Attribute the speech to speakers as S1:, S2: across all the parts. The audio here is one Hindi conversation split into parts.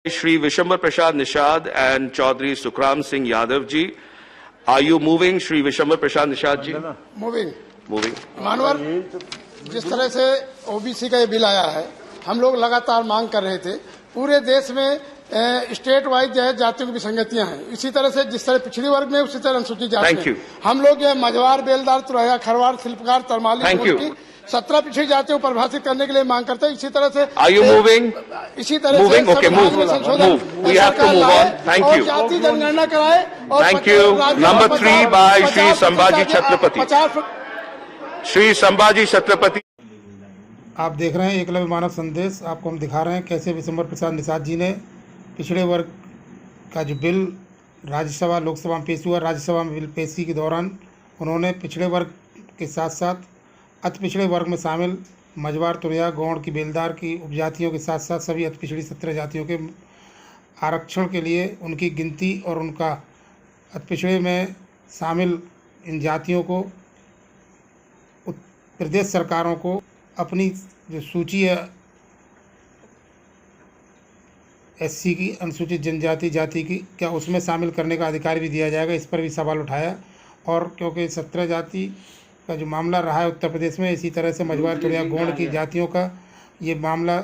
S1: Shri Vishwambar Prasad Nishad and Chaudhry Sukram Singh Yadav ji. Are you moving, Shri Vishwambar Prasad Nishad ji?
S2: Moving
S1: Moving.
S2: मानवर जिस तरह से ओबीसी का ये बिल आया है, हम लोग लगातार मांग कर रहे थे। पूरे देश में स्टेट वाइज जो है जातियों की विसंगतियां हैं। इसी तरह से जिस तरह पिछड़ी वर्ग में उसी तरह अनुसूचित जाति में हम लोग ये मझवार, बेलदार, तुरैया, खरवार, शिल्पकार, तरमाली, 17 पिछड़ी जातियों को परिभाषित करने के लिए मांग करते हैं। इसी तरह से इसी तरह से संशोधन और जाति जनगणना कराए।
S1: Thank you. Number 3 by Shri Sambhaji Chhatrapati. Shri Sambhaji Chhatrapati.
S3: आप देख रहे हैं एकलव्य मानव संदेश। आपको हम दिखा रहे हैं कैसे विशंबर प्रसाद निषाद जी ने पिछड़े वर्ग का जो बिल राज्यसभा लोकसभा में पेश हुआ, राज्यसभा में बिल पेशी के दौरान उन्होंने पिछड़े वर्ग के साथ साथ अति पिछड़े वर्ग में शामिल मझवार, तुरैया, गौड़ की, बेलदार की उपजातियों के साथ साथ सभी अति पिछड़ी 17 जातियों के आरक्षण के लिए उनकी गिनती और उनका अति पिछड़े में शामिल इन जातियों को प्रदेश सरकारों को अपनी जो सूची है एससी की, अनुसूचित जनजाति जाति की, क्या उसमें शामिल करने का अधिकार भी दिया जाएगा, इस पर भी सवाल उठाया। और क्योंकि 17 जाति का जो मामला रहा है उत्तर प्रदेश में, इसी तरह से मझवार, तुरैया, गौड़ की जातियों का ये मामला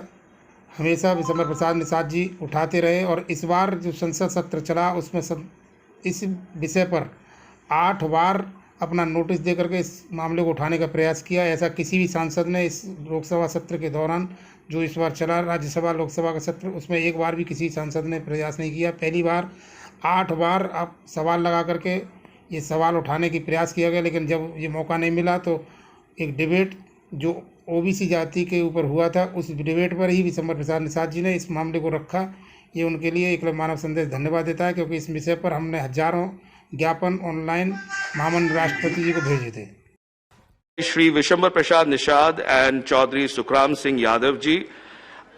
S3: हमेशा विशंबर प्रसाद निषाद जी उठाते रहे। और इस बार जो संसद सत्र चला उसमें इस विषय पर 8 बार अपना नोटिस दे करके इस मामले को उठाने का प्रयास किया। ऐसा किसी भी सांसद ने इस लोकसभा सत्र के दौरान जो इस बार चला राज्यसभा लोकसभा का सत्र, उसमें एक बार भी किसी सांसद ने प्रयास नहीं किया। पहली बार 8 बार आप सवाल लगा करके ये सवाल उठाने की प्रयास किया गया, लेकिन जब ये मौका नहीं मिला तो एक डिबेट जो ओबीसी जाति के ऊपर हुआ था उस डिबेट पर ही विशंबर प्रसाद निषाद जी ने इस मामले को रखा। ये उनके लिए एकलव्य मानव संदेश धन्यवाद देता है, क्योंकि इस विषय पर हमने हजारों ज्ञापन ऑनलाइन महामंडल राष्ट्रपति जी को भेजे थे।
S1: Shri Vishambar Prasad Nishad and Chaudhary Sukhram Singh Yadav ji,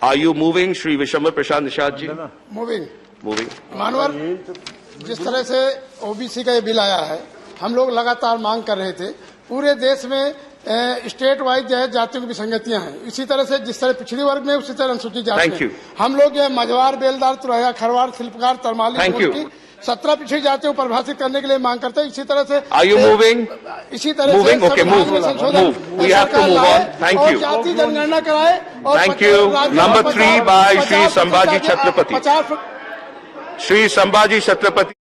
S1: are you moving, Shri Vishambar Prasad Nishad ji? Moving
S2: मानवर जिस तरह से ओबीसी का ये बिल आया है, हम लोग लगातार मांग कर रहे थे। पूरे देश में स्टेट वाइज जो है जातियों की विसंगतियां हैं। इसी तरह से जिस तरह पिछड़ी वर्ग में उसी तरह अनुसूचित जाति में हम लोग ये मझवार, बेलदार, तुरैया, खरवार, शिल्पकार, तरमाली, 17 पिछड़ी जातियों को परिभाषित करने के लिए मांग करते हैं। इसी तरह से इसी तरह से संशोधन और जाति जनगणना कराए।
S1: Number 3 by Shri Sambhaji Chhatrapati. Shri Sambhaji Chhatrapati.